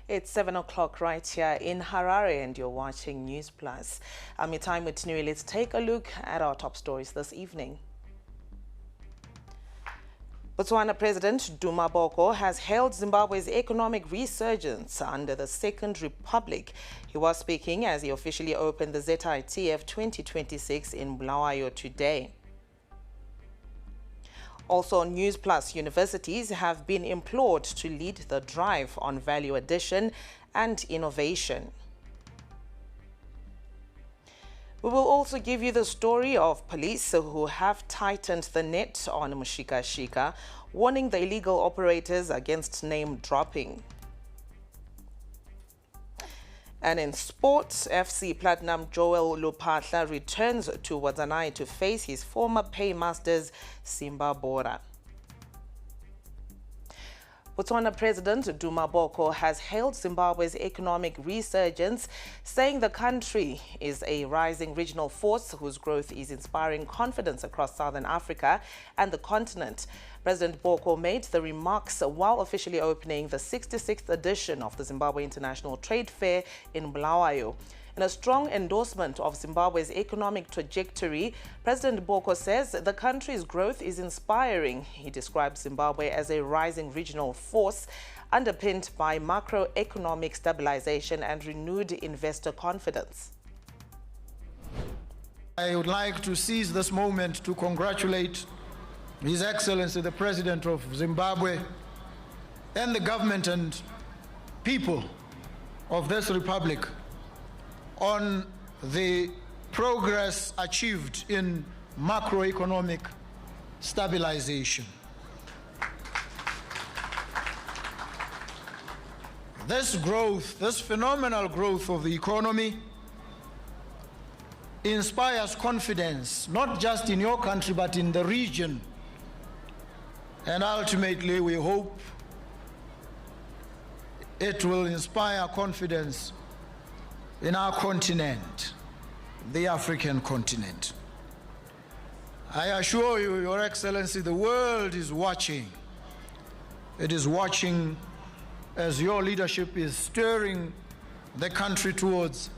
It's 7 o'clock right here in Harare and you're watching Newsplus. I'm your time with Nui. Let's take a look at our top stories this evening. Botswana President Duma Boko has hailed Zimbabwe's economic resurgence under the Second Republic. He was speaking as he officially opened the ZITF 2026 in Bulawayo today. Also, Newsplus universities have been implored to lead the drive on value addition and innovation. We will also give you the story of police who have tightened the net on Mushika-shika, warning the illegal operators against name dropping. And in sports, FC Platinum Joel Lupahla returns to Botswana to face his former paymasters Simba Bora. Botswana President Duma Boko has hailed Zimbabwe's economic resurgence, saying the country is a rising regional force whose growth is inspiring confidence across Southern Africa and the continent. President Boko made the remarks while officially opening the 66th edition of the Zimbabwe International Trade Fair in Bulawayo. In a strong endorsement of Zimbabwe's economic trajectory, President Boko says the country's growth is inspiring. He describes Zimbabwe as a rising regional force underpinned by macroeconomic stabilization and renewed investor confidence. I would like to seize this moment to congratulate His Excellency the President of Zimbabwe and the government and people of this republic on the progress achieved in macroeconomic stabilization. This growth, this phenomenal growth of the economy inspires confidence, not just in your country, but in the region. And ultimately, we hope it will inspire confidence in our continent, the African continent. I assure you, Your Excellency, the world is watching. It is watching as your leadership is steering the country towards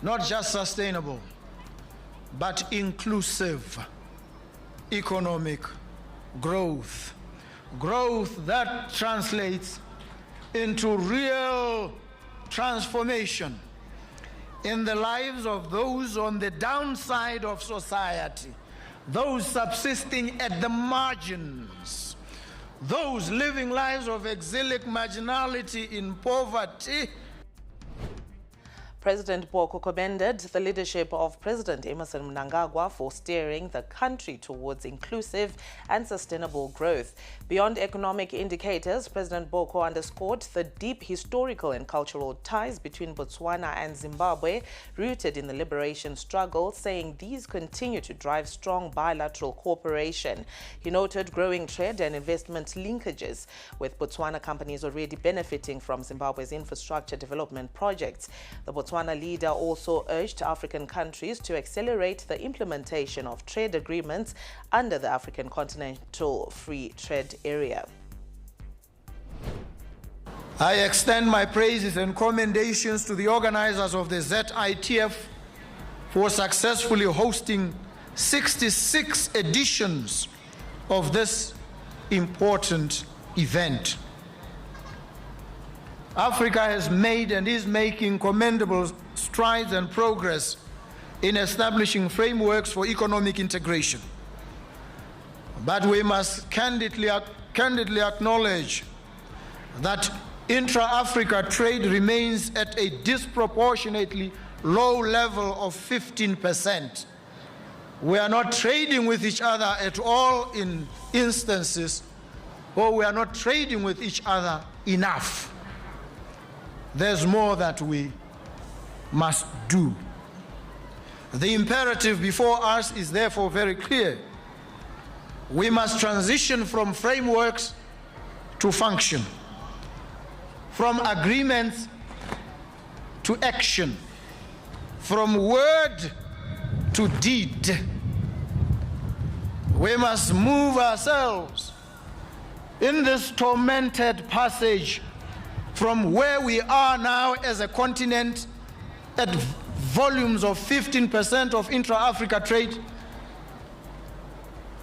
not just sustainable, but inclusive economic growth. Growth that translates into real transformation in the lives of those on the downside of society, those subsisting at the margins, those living lives of exilic marginality in poverty. President Boko commended the leadership of President Emmerson Mnangagwa for steering the country towards inclusive and sustainable growth. Beyond economic indicators, President Boko underscored the deep historical and cultural ties between Botswana and Zimbabwe, rooted in the liberation struggle, saying these continue to drive strong bilateral cooperation. He noted growing trade and investment linkages, with Botswana companies already benefiting from Zimbabwe's infrastructure development projects. The Botswana leader also urged African countries to accelerate the implementation of trade agreements under the African Continental Free Trade Area. I extend my praises and commendations to the organizers of the ZITF for successfully hosting 66 editions of this important event. Africa has made and is making commendable strides and progress in establishing frameworks for economic integration. But we must candidly acknowledge that intra-Africa trade remains at a disproportionately low level of 15%. We are not trading with each other at all in instances, or we are not trading with each other enough. There's more that we must do. The imperative before us is therefore very clear. We must transition from frameworks to function, from agreements to action, from word to deed. We must move ourselves in this tormented passage from where we are now as a continent at volumes of 15% of intra-Africa trade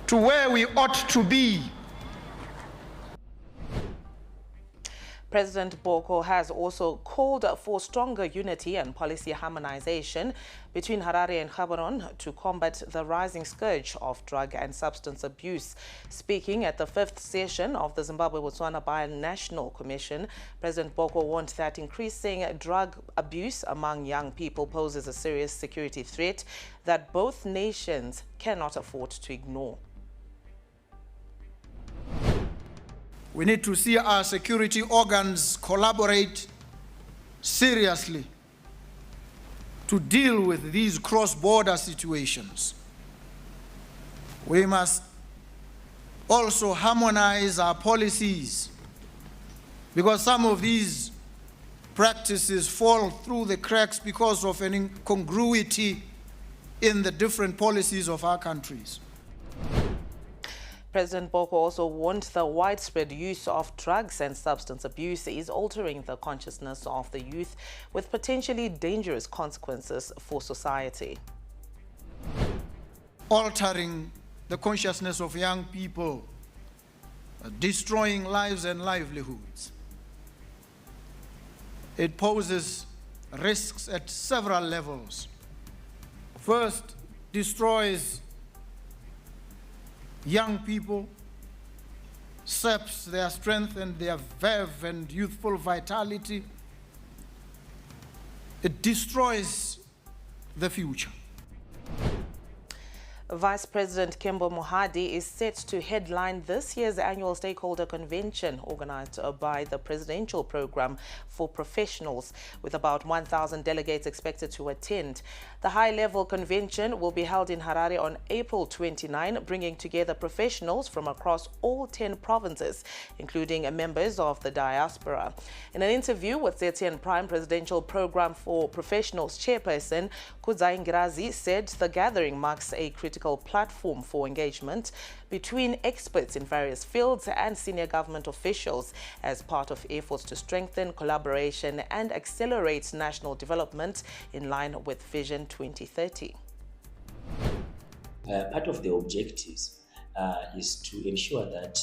to where we ought to be. President Boko has also called for stronger unity and policy harmonization between Harare and Gaborone to combat the rising scourge of drug and substance abuse. Speaking at the 5th session of the Zimbabwe-Botswana Binational Commission, President Boko warned that increasing drug abuse among young people poses a serious security threat that both nations cannot afford to ignore. We need to see our security organs collaborate seriously to deal with these cross-border situations. We must also harmonize our policies, because some of these practices fall through the cracks because of an incongruity in the different policies of our countries. President Boko also warned the widespread use of drugs and substance abuse is altering the consciousness of the youth with potentially dangerous consequences for society. Altering the consciousness of young people, destroying lives and livelihoods. It poses risks at several levels. First, destroys young people, saps their strength and their verve and youthful vitality. It destroys the future. Vice President Kembo Mohadi is set to headline this year's annual stakeholder convention organized by the Presidential Program for Professionals, with about 1,000 delegates expected to attend. The high-level convention will be held in Harare on April 29, bringing together professionals from across all 10 provinces, including members of the diaspora. In an interview with ZITF Prime Presidential Program for Professionals chairperson Kudzai Ngirazi said the gathering marks a critical platform for engagement between experts in various fields and senior government officials as part of efforts to strengthen collaboration and accelerate national development in line with Vision 2030. Part of the objectives is to ensure that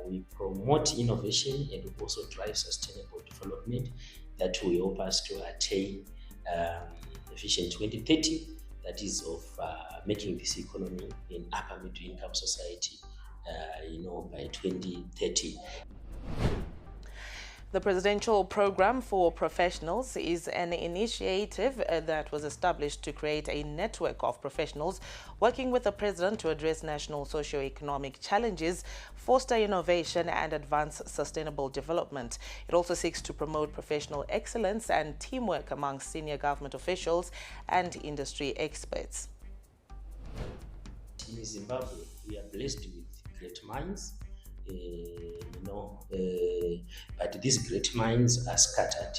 we promote innovation and also drive sustainable development that will help us to attain Vision 2030, that is of making this economy an upper middle income society, by 2030. The Presidential Program for Professionals is an initiative that was established to create a network of professionals working with the President to address national socio-economic challenges, foster innovation and advance sustainable development. It also seeks to promote professional excellence and teamwork among senior government officials and industry experts. In Zimbabwe, we are blessed with great minds. But these great minds are scattered.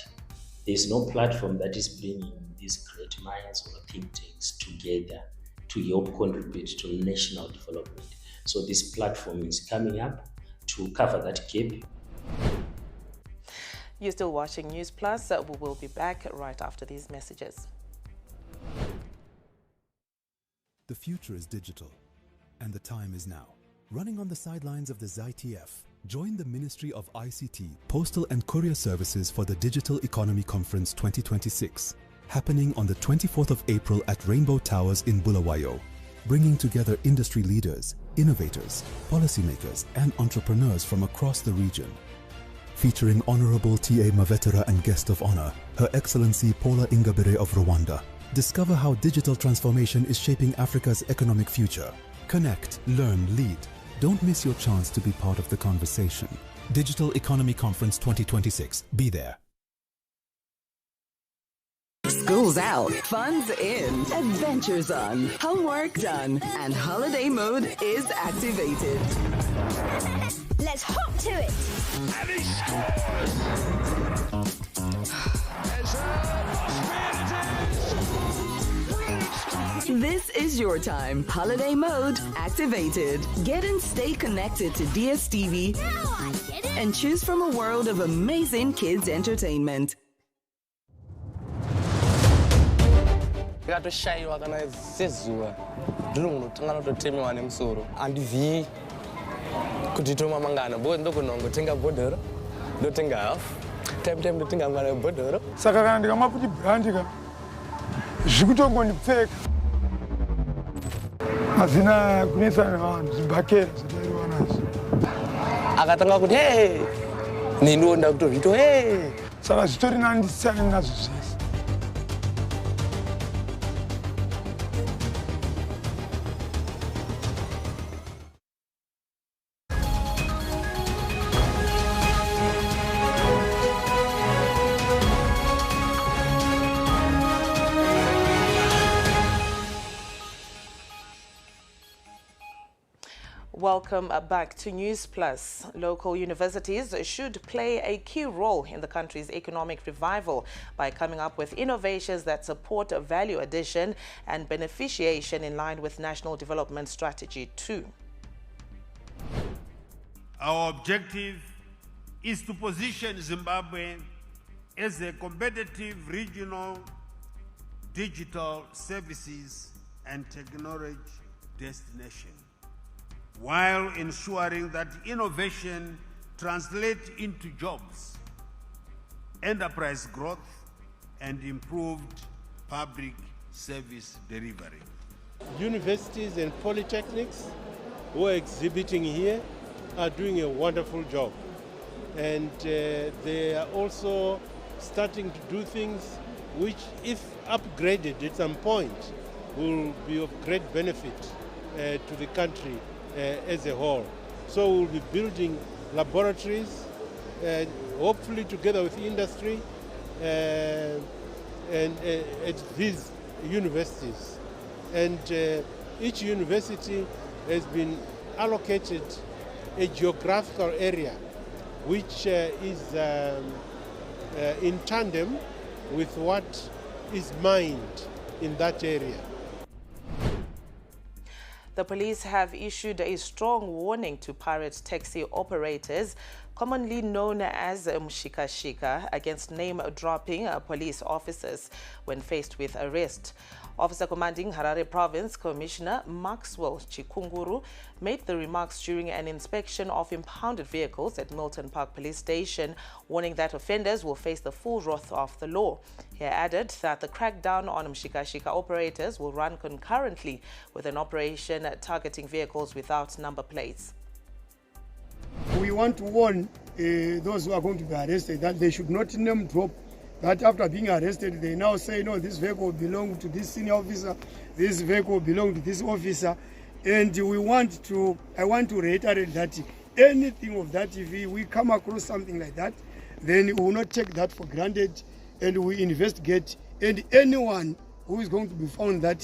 There is no platform that is bringing these great minds or think tanks together to help contribute to national development. So this platform is coming up to cover that gap. You're still watching Newsplus. We will be back right after these messages. The future is digital, and the time is now. Running on the sidelines of the ZITF, join the Ministry of ICT, Postal and Courier Services for the Digital Economy Conference 2026, happening on the 24th of April at Rainbow Towers in Bulawayo, bringing together industry leaders, innovators, policymakers, and entrepreneurs from across the region. Featuring Honorable T.A. Mavetera and Guest of Honor, Her Excellency Paula Ingabire of Rwanda. Discover how digital transformation is shaping Africa's economic future. Connect, learn, lead. Don't miss your chance to be part of the conversation. Digital Economy Conference 2026. Be there. School's out, fun's in, adventures on, homework done, and holiday mode is activated. Let's hop to it. And he scores! This is your time. Holiday mode activated. Get and stay connected to DSTV. Now I get it. and choose from a world of amazing kids entertainment. Ngatoshaiwa kana sezuva ndiri munotanga kutotemiwa nemusoro handivhii kuti tomamangana bo ndokunongotenga bhodhoro ndotenga hafu time ndotenga mwana webhodhoro saka kana ndikamaputi brandika zvikutongondipfeka hazina kunetsana vanhu zimbakera zvataiwa nazo akatanga kuti hey nendonda kutozvito hey saka zvitori nandisiyane nazvo zvese. Welcome back to Newsplus. Local universities should play a key role in the country's economic revival by coming up with innovations that support value addition and beneficiation in line with National Development Strategy 2. Our objective is to position Zimbabwe as a competitive regional digital services and technology destination, while ensuring that innovation translates into jobs, enterprise growth, and improved public service delivery. Universities and polytechnics who are exhibiting here are doing a wonderful job. And they are also starting to do things which, if upgraded at some point, will be of great benefit to the country as a whole. So we'll be building laboratories, hopefully together with industry, and at these universities. And each university has been allocated a geographical area which is in tandem with what is mined in that area. The police have issued a strong warning to pirate taxi operators, commonly known as mshika-shika, against name-dropping police officers when faced with arrest. Officer Commanding Harare Province Commissioner Maxwell Chikunguru made the remarks during an inspection of impounded vehicles at Milton Park Police Station, warning that offenders will face the full wrath of the law. He added that the crackdown on mshika-shika operators will run concurrently with an operation targeting vehicles without number plates. We want to warn those who are going to be arrested that they should not name drop, that after being arrested they now say, no, this vehicle belongs to this senior officer, this vehicle belongs to this officer. And I want to reiterate that anything of that, if we come across something like that, then we will not take that for granted, and we investigate. And anyone who is going to be found that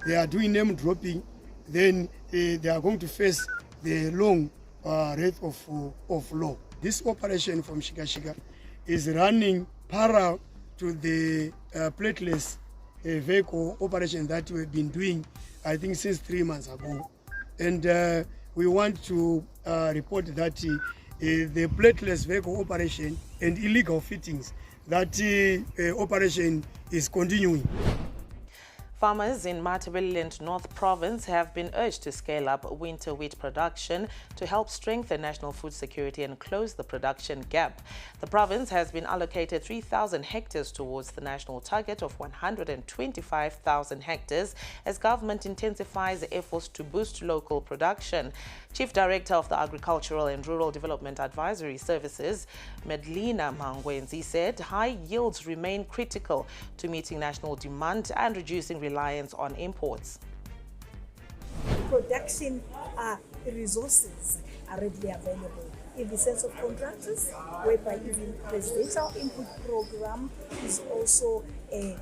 they are doing name dropping, then they are going to face the long wrath of law. This operation from Shika-Shika is running parallel to the plateless vehicle operation that we've been doing, I think, since 3 months ago. And we want to report that the plateless vehicle operation and illegal fittings, that operation is continuing. Farmers in Matabeleland North Province have been urged to scale up winter wheat production to help strengthen national food security and close the production gap. The province has been allocated 3,000 hectares towards the national target of 125,000 hectares as government intensifies efforts to boost local production. Chief Director of the Agricultural and Rural Development Advisory Services, Medlina Mangwenzi, said high yields remain critical to meeting national demand and reducing reliance on imports. Production resources are readily available in the sense of contractors, whereby even presidential input program is also a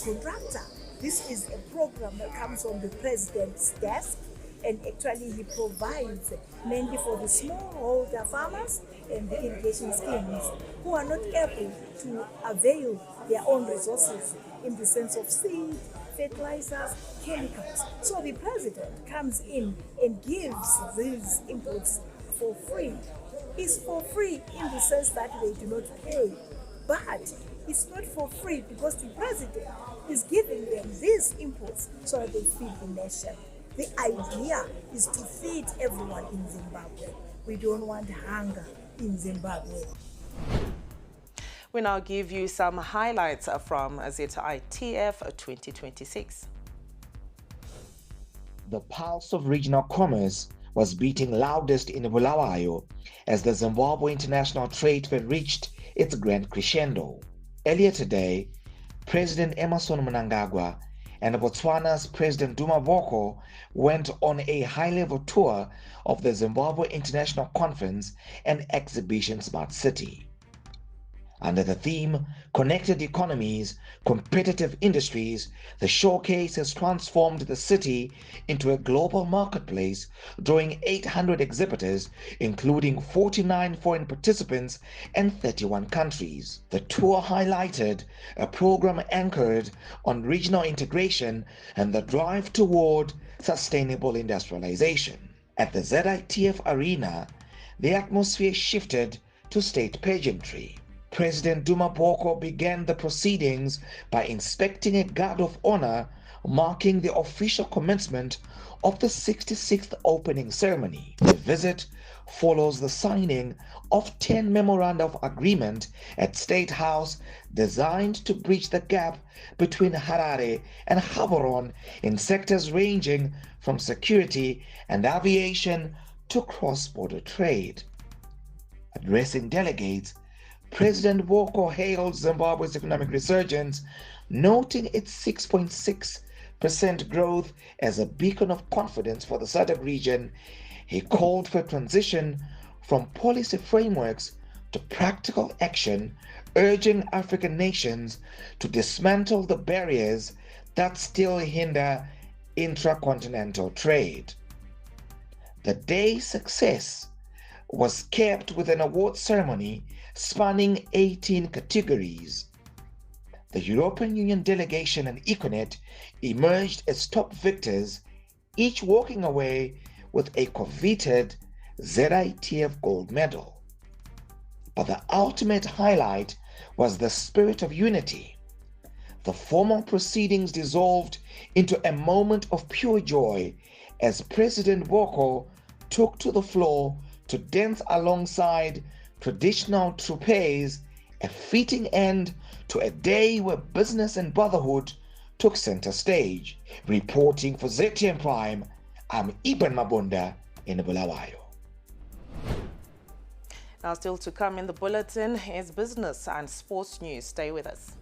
contractor. This is a program that comes on the president's desk, and actually he provides mainly for the smallholder farmers and the irrigation schemes who are not able to avail their own resources in the sense of seed, fertilizers, chemicals. So the president comes in and gives these inputs for free is for free in the sense that they do not pay. But it's not for free because the president is giving them these inputs so that they feed the nation. The idea is to feed everyone in Zimbabwe. We don't want hunger in Zimbabwe. We now give you some highlights from ZITF 2026. The pulse of regional commerce was beating loudest in Bulawayo as the Zimbabwe International Trade Fair reached its grand crescendo. Earlier today, President Emmerson Mnangagwa and Botswana's President Duma Boko went on a high-level tour of the Zimbabwe International Conference and Exhibition Smart City. Under the theme, Connected Economies, Competitive Industries, the showcase has transformed the city into a global marketplace, drawing 800 exhibitors, including 49 foreign participants and 31 countries. The tour highlighted a program anchored on regional integration and the drive toward sustainable industrialization. At the ZITF arena, the atmosphere shifted to state pageantry. President Duma Boko began the proceedings by inspecting a guard of honor marking the official commencement of the 66th opening ceremony. The visit follows the signing of 10 memoranda of agreement at State House designed to bridge the gap between Harare and Gaborone in sectors ranging from security and aviation to cross-border trade. Addressing delegates, President Boko hailed Zimbabwe's economic resurgence, noting its 6.6% growth as a beacon of confidence for the SADC region. He called for transition from policy frameworks to practical action, urging African nations to dismantle the barriers that still hinder intracontinental trade. The day's success was capped with an award ceremony spanning 18 categories. The European Union delegation and Econet emerged as top victors, each walking away with a coveted ZITF gold medal. But the ultimate highlight was the spirit of unity. The formal proceedings dissolved into a moment of pure joy as President Boko took to the floor to dance alongside traditional troupes, a fitting end to a day where business and brotherhood took center stage. Reporting for ZTM Prime, I'm Ibn Mabunda in Bulawayo. Now still to come in the bulletin is business and sports news. Stay with us.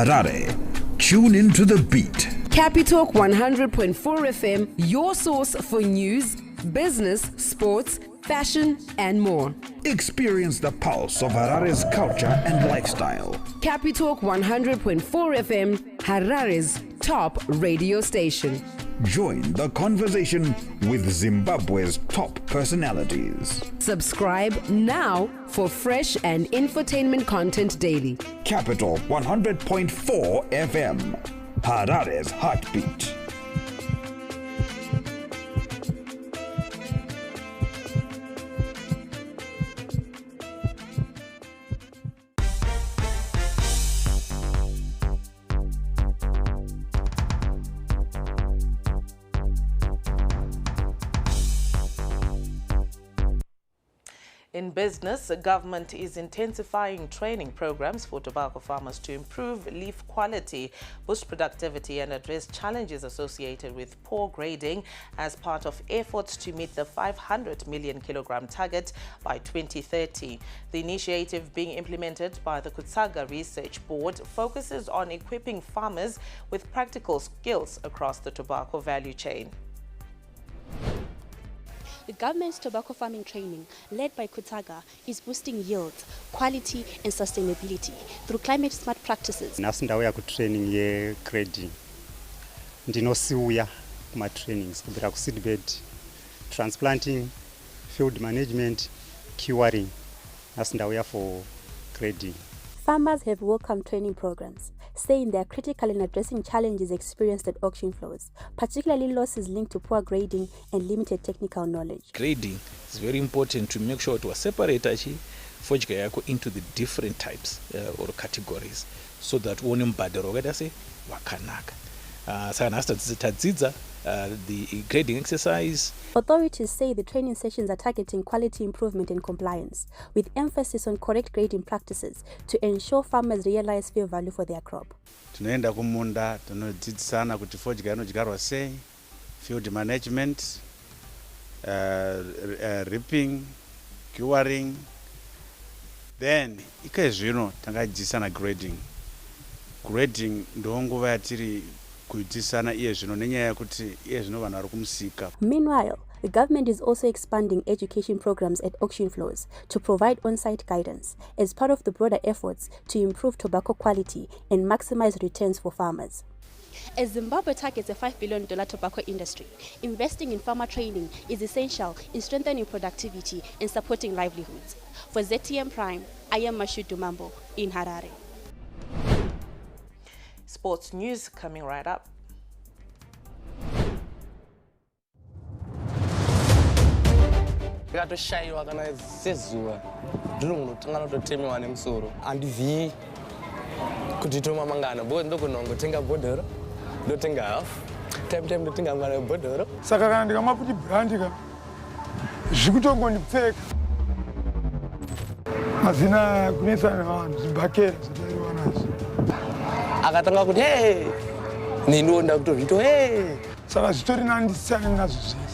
Harare, tune into the beat. Capitalk 100.4 FM, your source for news, business, sports, fashion, and more. Experience the pulse of Harare's culture and lifestyle. Capitalk 100.4 FM, Harare's top radio station. Join the conversation with Zimbabwe's top personalities. Subscribe now for fresh and infotainment content daily. Capital 100.4 FM, Harare's heartbeat. In business, the government is intensifying training programs for tobacco farmers to improve leaf quality, boost productivity, and address challenges associated with poor grading as part of efforts to meet the 500 million kilogram target by 2030. The initiative being implemented by the Kutsaga Research Board focuses on equipping farmers with practical skills across the tobacco value chain. The government's tobacco farming training, led by Kutaga, is boosting yields, quality and sustainability through climate-smart practices. Nhasi ndauya kutraining ye-grading. Ndinosiuya kuma-trainings kubvira ku-seedbed, transplanting, field management, curing. Nhasi ndauya for grading. Farmers have welcomed training programs, saying they are critical in addressing challenges experienced at auction floors, particularly losses linked to poor grading and limited technical knowledge. Grading is very important to make sure to separate fodya yako into the different types or categories, so that one mbadero wakadase wakanaka. Saka nhasi tadzidza the grading exercise. Authorities say the training sessions are targeting quality improvement and compliance, with emphasis on correct grading practices to ensure farmers realize fair value for their crop. Tunaenda kumunda, tunodzidzisana kuti fodya inodyarwa sei, field management, reaping, curing. Then ikezvino tangadzidzisana grading. Grading ndonguva yatiri kuitisana iye zvino nenyaya yekuti iye zvino vanhu vari kumusika. Meanwhile, the government is also expanding education programs at auction floors to provide on-site guidance as part of the broader efforts to improve tobacco quality and maximize returns for farmers. As Zimbabwe targets a $5 billion tobacco industry, investing in farmer training is essential in strengthening productivity and supporting livelihoods. For ZTM Prime, I am Mashudu Mambo in Harare. Sports news coming right up. Ndakatoshayiwa kana sezuva ndiri munhu tanga nototemiwa nemusoro handivhiyi kuti tomamangana bo ndogona kungotenga bhodhoro ndotenga hafu time ndotenga mwana webhodhoro. Saka kana ndikamaputi brandi ka zvikutongondipfeka mazina kunetsana navanhu zimbakera dzataiwa nazo akatanga kuti hey nindoda kutozvito hey saka zvitori nandisiyane nazvo zvese.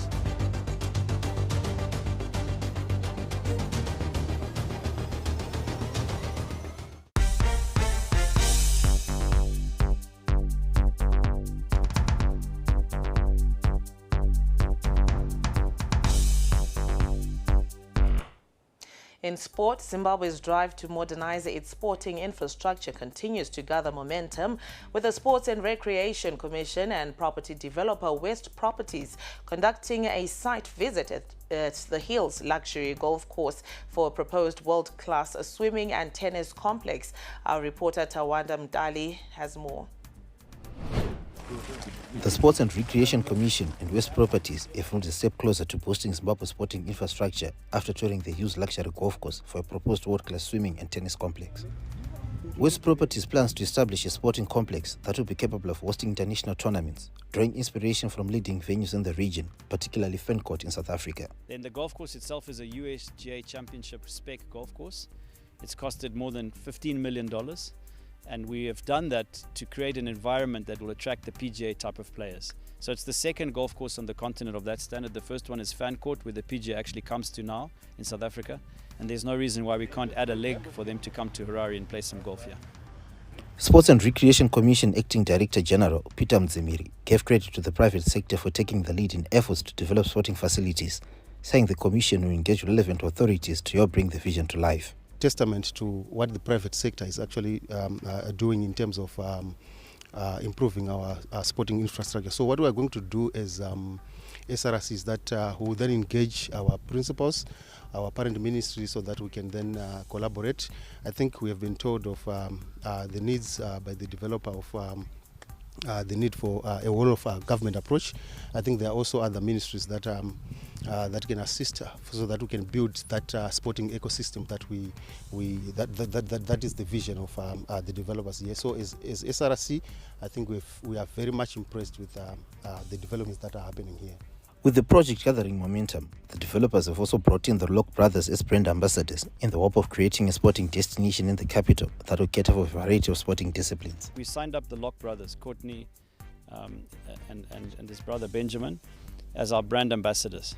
In sport, Zimbabwe's drive to modernize its sporting infrastructure continues to gather momentum, with the Sports and Recreation Commission and property developer West Properties conducting a site visit at the Hills Luxury Golf Course for a proposed world-class swimming and tennis complex. Our reporter Tawanda Mdali has more. The Sports and Recreation Commission and West Properties have moved a step closer to boosting Zimbabwe's sporting infrastructure after touring the Hills Luxury Golf Course for a proposed world-class swimming and tennis complex. West Properties plans to establish a sporting complex that will be capable of hosting international tournaments, drawing inspiration from leading venues in the region, particularly Fencourt in South Africa. Then the golf course itself is a USGA Championship spec golf course. It's costed more than $15 million. And we have done that to create an environment that will attract the PGA type of players. So it's the second golf course on the continent of that standard. The first one is Fencourt, where the PGA actually comes to now in South Africa. And there's no reason why we can't add a leg for them to come to Harare and play some golf here. Sports and Recreation Commission Acting Director General Peter Mdzimiri gave credit to the private sector for taking the lead in efforts to develop sporting facilities, saying the Commission will engage relevant authorities to help bring the vision to life. Testament to what the private sector is actually doing in terms of improving our sporting infrastructure. So what we are going to do as SRC is that we will then engage our principals, our parent ministry, so that we can then collaborate. I think we have been told of the needs by the developer of the need for a whole of government approach. I think there are also other ministries that that can assist so that we can build that sporting ecosystem that that is the vision of the developers here. So as SRC, I think we are very much impressed with the developments that are happening here. With the project gathering momentum, the developers have also brought in the Lock brothers as brand ambassadors in the hope of creating a sporting destination in the capital that will cater for a variety of sporting disciplines. We signed up the Lock brothers, Courtney and his brother Benjamin, as our brand ambassadors.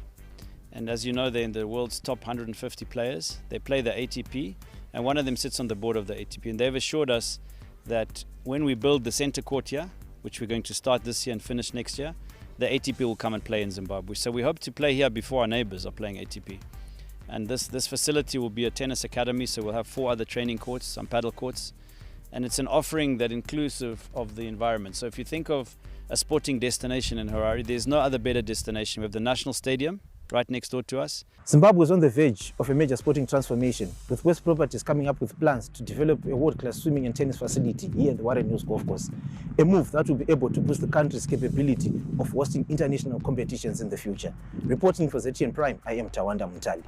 And as you know, they're in the world's top 150 players. They play the ATP, and one of them sits on the board of the ATP. And they've assured us that when we build the center court here, which we're going to start this year and finish next year, the ATP will come and play in Zimbabwe. So we hope to play here before our neighbors are playing ATP. And this facility will be a tennis academy, so we'll have 4 other training courts, some paddle courts. And it's an offering that inclusive of the environment. So if you think of a sporting destination in Harare, there's no other better destination. We have the National Stadium right next door to us. Zimbabwe is on the verge of a major sporting transformation, with West Properties coming up with plans to develop a world-class swimming and tennis facility here at the Warren News Golf Course, a move that will be able to boost the country's capability of hosting international competitions in the future. Reporting for ZTN Prime, I am Tawanda Mutali.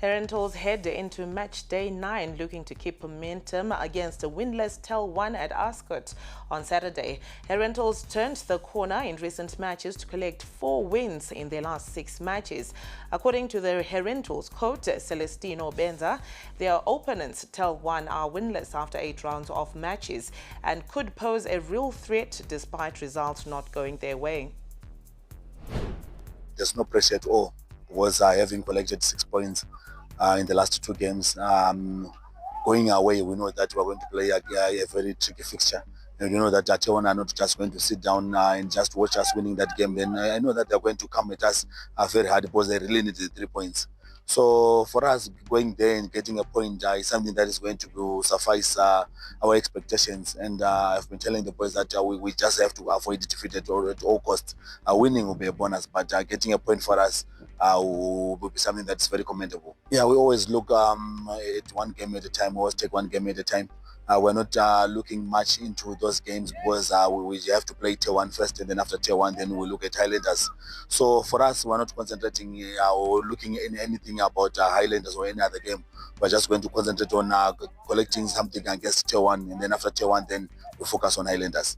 Herentals head into match day 9, looking to keep momentum against a winless Tel 1 at Ascot on Saturday. Herentals turned the corner in recent matches to collect 4 wins in their last 6 matches. According to the Herentals coach, Celestino Benza, their opponents, Tel 1, are winless after 8 rounds of matches and could pose a real threat despite results not going their way. There's no pressure at all, because having collected 6 points in the last 2 games. Going away, we know that we're going to play a very tricky fixture. And we know that Ateon are not just going to sit down and just watch us winning that game. Then I know that they're going to come at us very hard because they really need the 3 points. So for us, going there and getting a point is something that is going to suffice our expectations. And I've been telling the boys that we just have to avoid defeat at all costs. Winning will be a bonus, but getting a point for us will be something that's very commendable. Yeah, we always look at one game at a time. We always take one game at a time. We're not looking much into those games because we have to play Tier 1 first, and then after Tier 1, then we look at Highlanders. So for us, we're not concentrating or looking at anything about Highlanders or any other game. We're just going to concentrate on collecting something against Tier 1, and then after Tier 1, then we focus on Highlanders.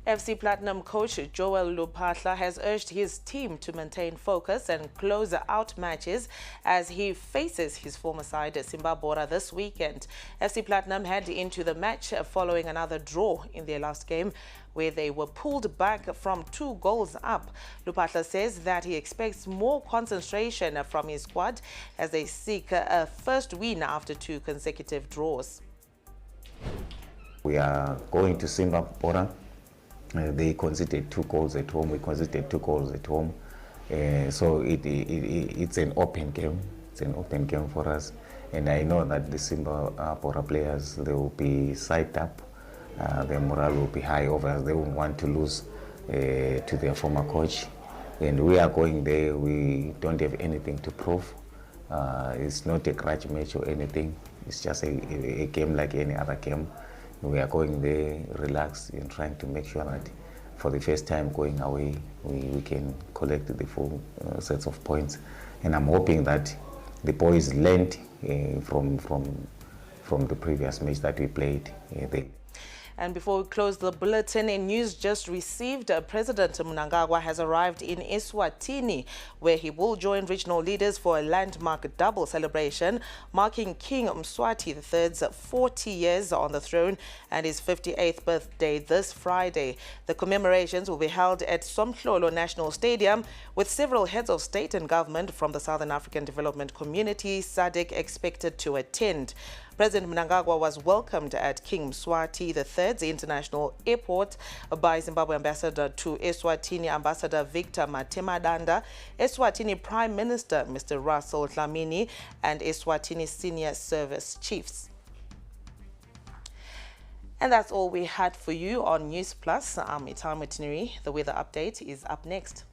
FC Platinum coach Joel Lupahla has urged his team to maintain focus and close out matches as he faces his former side Zimbabwe this weekend. FC Platinum head into the match following another draw in their last game, where they were pulled back from 2 goals up. Lupahla says that he expects more concentration from his squad as they seek a first win after 2 consecutive draws. We are going to Zimbabwe. They conceded 2 goals at home. We conceded 2 goals at home. So it's an open game. It's an open game for us. And I know that the Zimbabwe players, they will be psyched up. Their morale will be high over us. They won't want to lose to their former coach. And we are going there. We don't have anything to prove. It's not a grudge match or anything. It's just a game like any other game. We are going there, relaxed, and trying to make sure that for the first time going away, we can collect the full sets of points. And I'm hoping that the boys learned from the previous match that we played there. And before we close the bulletin, in news just received, President Mnangagwa has arrived in Eswatini, where he will join regional leaders for a landmark double celebration, marking King Mswati III's 40 years on the throne and his 58th birthday this Friday. The commemorations will be held at Somhlolo National Stadium, with several heads of state and government from the Southern African Development Community, SADC, expected to attend. President Mnangagwa was welcomed at King Mswati III's International Airport by Zimbabwe Ambassador to Eswatini, Ambassador Victor Matemadanda, Eswatini Prime Minister Mr. Russell Dlamini, and Eswatini Senior Service Chiefs. And that's all we had for you on Newsplus. I'm Itami Tineri. The weather update is up next.